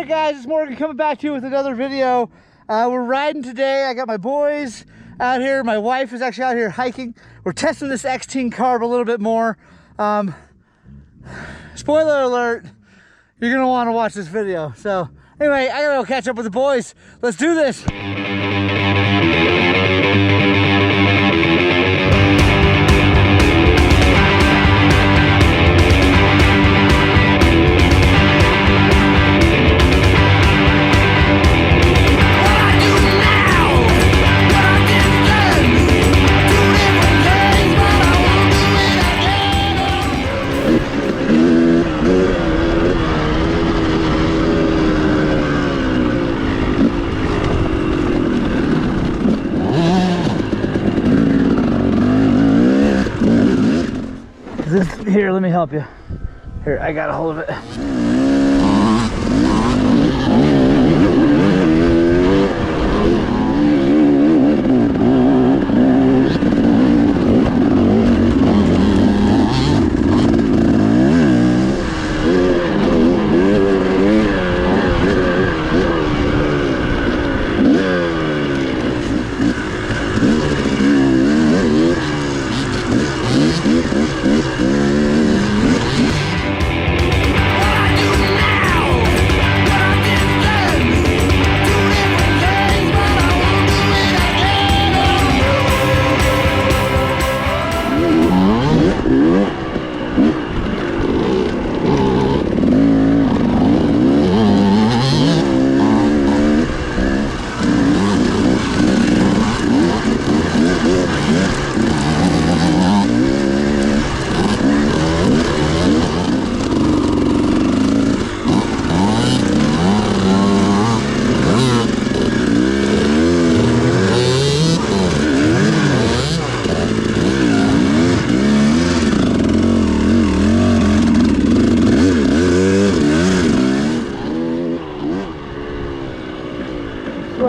Alright guys, it's Morgan coming back to you with another video. We're riding today. I got my boys out here. My wife is actually out here hiking. We're testing this XTNG carb a little bit more. Spoiler alert, you're gonna want to watch this video. So anyway, I gotta go catch up with the boys. Let's do this. Here, let me help you. Here, I got a hold of it.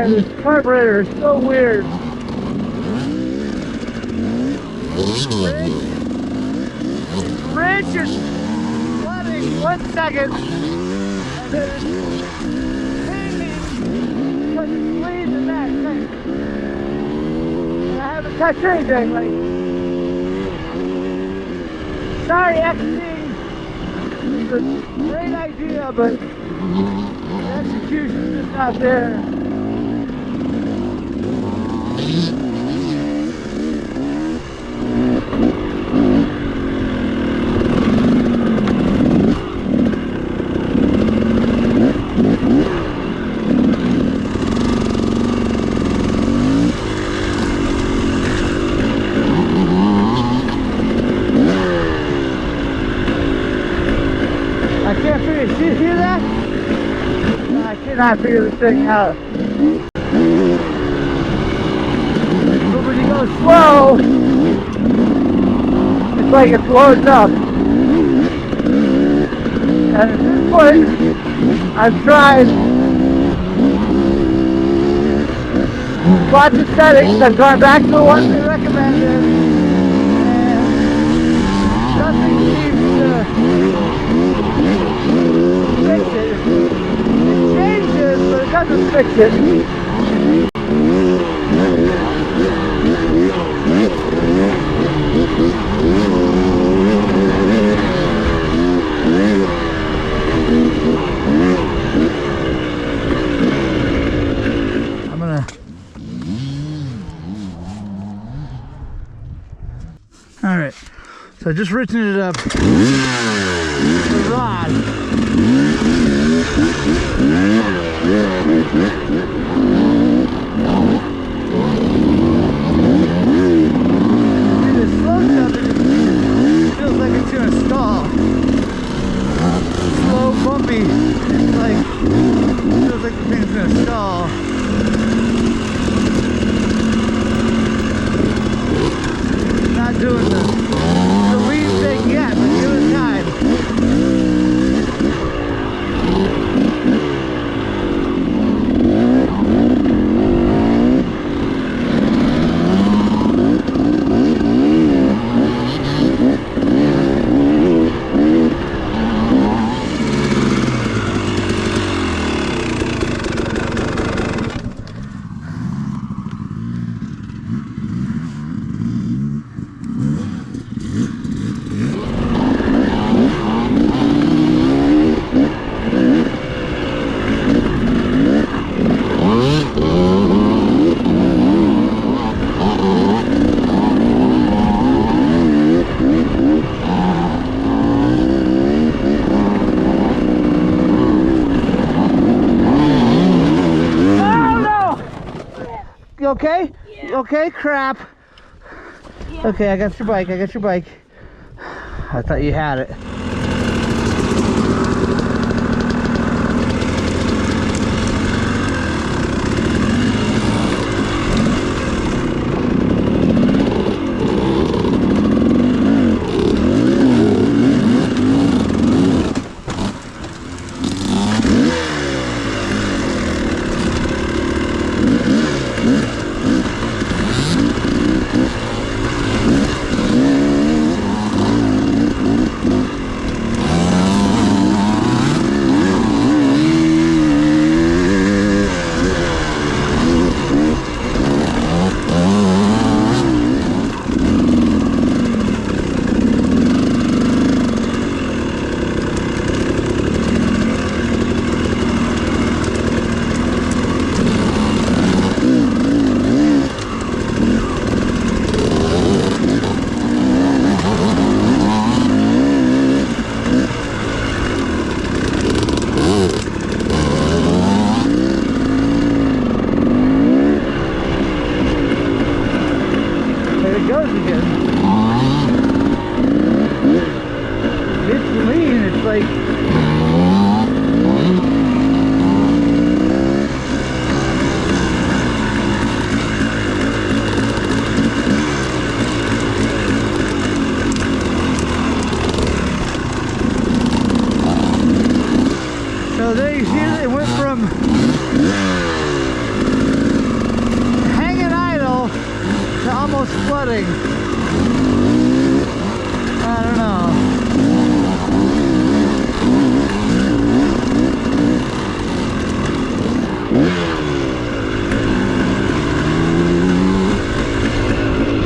This carburetor is so weird. Rich is flooding 1 second, and then it's pinging because it's bleeding that thing. And I haven't touched anything. Like, sorry, XTNG. It's a great idea, but the execution's just not there. I can't figure, did you hear that? I cannot figure this thing out. But when you go slow, it's like it's loading up. And at this point, I've tried lots of settings. I've gone back to the ones they recommended, and nothing seems to fix it. It changes, but it doesn't fix it. Alright, so just ripping it up. The rod. See, the slow stuff, it feels like it's gonna stall. Slow, bumpy, it's like, it feels like the thing's gonna stall. Not doing the lead thing yet, but give it time. okay? Yeah. Okay, crap. Yeah. Okay, I got your bike. I got your bike. I thought you had it. So there you see it went from hanging idle to almost flooding. I don't know.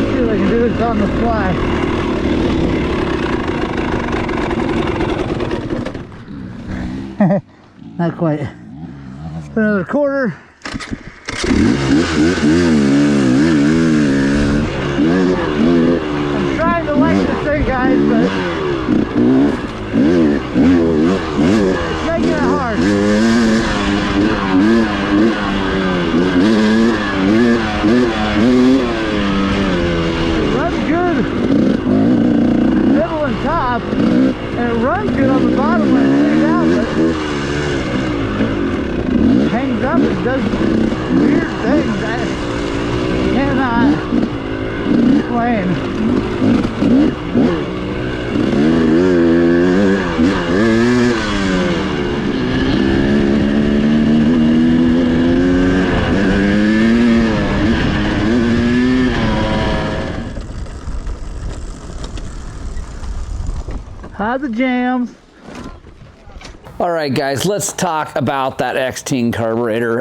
See what I can do this on the fly. Not quite. Another quarter. I'm trying to like this thing, guys, but it's making it hard. It runs good, middle and top, and it runs good on the bottom when it's sitting down, but hangs up and does weird things I cannot explain. How's the jams? All right, guys, let's talk about that XTNG carburetor.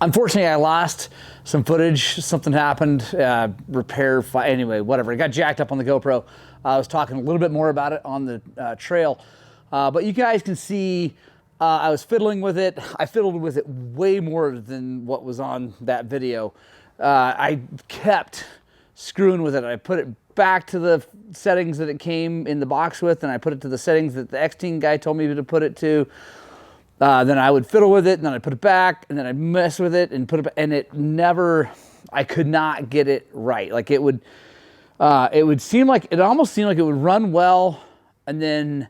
Unfortunately, I lost some footage. Something happened, anyway, whatever. It got jacked up on the GoPro. I was talking a little bit more about it on the trail. But you guys can see I was fiddling with it. I fiddled with it way more than what was on that video. I kept screwing with it. I put it back to the settings that it came in the box with, and I put it to the settings that the XTNG guy told me to put it to. Then I would fiddle with it, and then I'd put it back, and then I'd mess with it and put it back, and it never, I could not get it right. Like it would seem like, it almost seemed like it would run well and then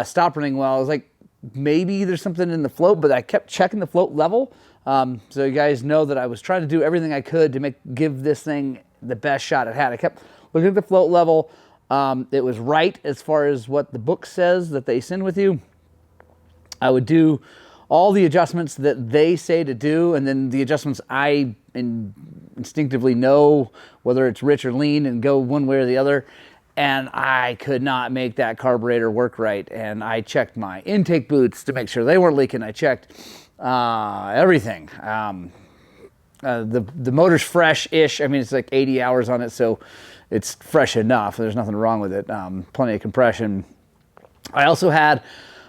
stop running well. I was like, maybe there's something in the float, but I kept checking the float level. So you guys know that I was trying to do everything I could to give this thing the best shot it had. I kept looking at the float level. It was right as far as what the book says that they send with you. I would do all the adjustments that they say to do, and then the adjustments I instinctively know, whether it's rich or lean, and go one way or the other. And I could not make that carburetor work right. And I checked my intake boots to make sure they weren't leaking. I checked everything. The motor's fresh-ish. I mean, it's like 80 hours on it, so it's fresh enough. There's nothing wrong with it. Plenty of compression. I also had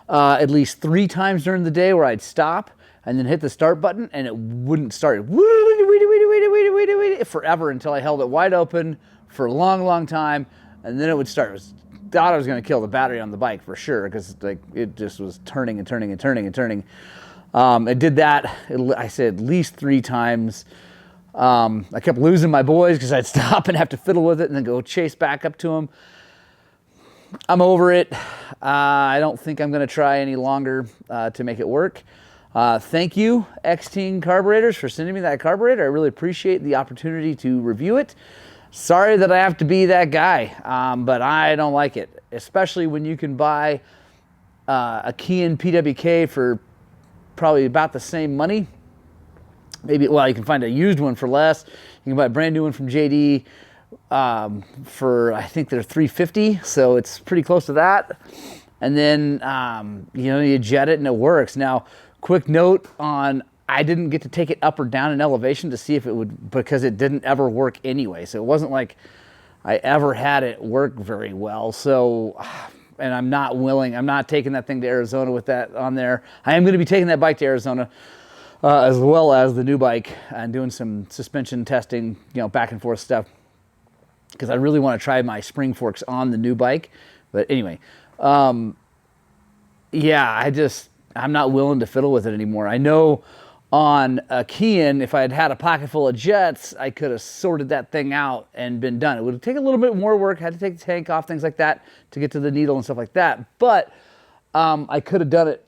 at least 3 times during the day where I'd stop and then hit the start button and it wouldn't start. Forever until I held it wide open for a long, long time, and then it would start. Thought I was going to kill the battery on the bike for sure, because like it just was turning and turning and turning and turning. It did that, I said, at least 3 times. I kept losing my boys because I'd stop and have to fiddle with it and then go chase back up to them. I'm over it. I don't think I'm going to try any longer to make it work. Thank you, XTNG Carburetors, for sending me that carburetor. I really appreciate the opportunity to review it. Sorry that I have to be that guy, but I don't like it, especially when you can buy a Kehin PWK for probably about the same money. Maybe, well, you can find a used one for less. You can buy a brand new one from JD for, I think they're $350, so it's pretty close to that. And then, you know, you jet it and it works. Now, quick note on, I didn't get to take it up or down in elevation to see if it would, because it didn't ever work anyway. So it wasn't like I ever had it work very well. So, and I'm not taking that thing to Arizona with that on there. I am going to be taking that bike to Arizona, as well as the new bike, and doing some suspension testing, you know, back and forth stuff, because I really want to try my spring forks on the new bike. But anyway, yeah, I'm not willing to fiddle with it anymore. I know on a Kehin, if I had had a pocket full of jets, I could have sorted that thing out and been done. It would take a little bit more work, had to take the tank off, things like that, to get to the needle and stuff like that. But I could have done it.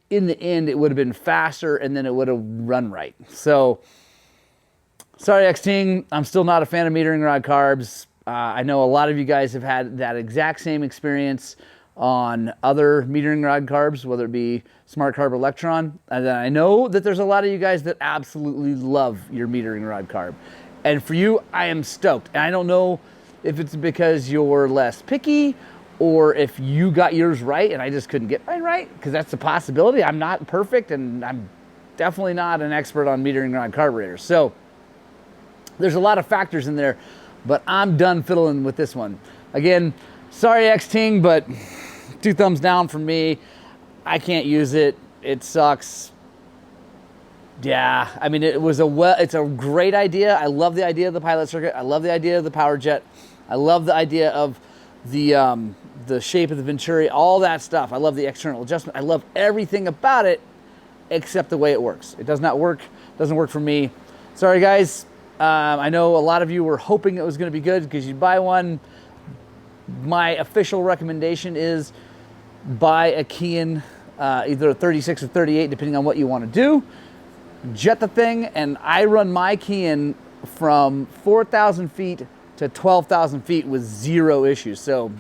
In the end, it would have been faster, and then it would have run right. So, sorry, XTNG, I'm still not a fan of metering rod carbs. I know a lot of you guys have had that exact same experience on other metering rod carbs, whether it be Smart Carb or Electron. And then I know that there's a lot of you guys that absolutely love your metering rod carb. And for you, I am stoked. And I don't know if it's because you're less picky, or if you got yours right and I just couldn't get mine right, because that's a possibility. I'm not perfect, and I'm definitely not an expert on metering rod carburetors. So there's a lot of factors in there, but I'm done fiddling with this one. Again, sorry XTNG, but 2 thumbs down from me. I can't use it. It sucks. Yeah, I mean, it's a great idea. I love the idea of the pilot circuit. I love the idea of the power jet. I love the idea of the shape of the venturi, all that stuff. I love the external adjustment. I love everything about it except the way it works. It does not work. Doesn't work for me. Sorry, guys. I know a lot of you were hoping it was going to be good because you'd buy one. My official recommendation is buy a Kehin, either a 36 or 38, depending on what you want to do. Jet the thing, and I run my Kehin from 4,000 feet to 12,000 feet with 0 issues. So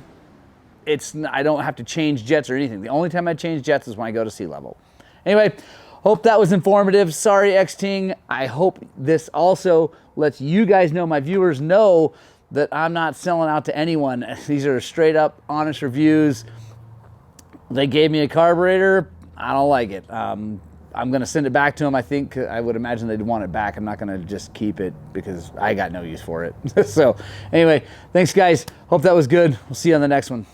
I don't have to change jets or anything. The only time I change jets is when I go to sea level. Anyway, hope that was informative. Sorry, XTNG. I hope this also lets you guys know, my viewers know, that I'm not selling out to anyone. These are straight up honest reviews. They gave me a carburetor. I don't like it. I'm going to send it back to them. I think, I would imagine they'd want it back. I'm not going to just keep it because I got no use for it. So anyway, thanks guys. Hope that was good. We'll see you on the next one.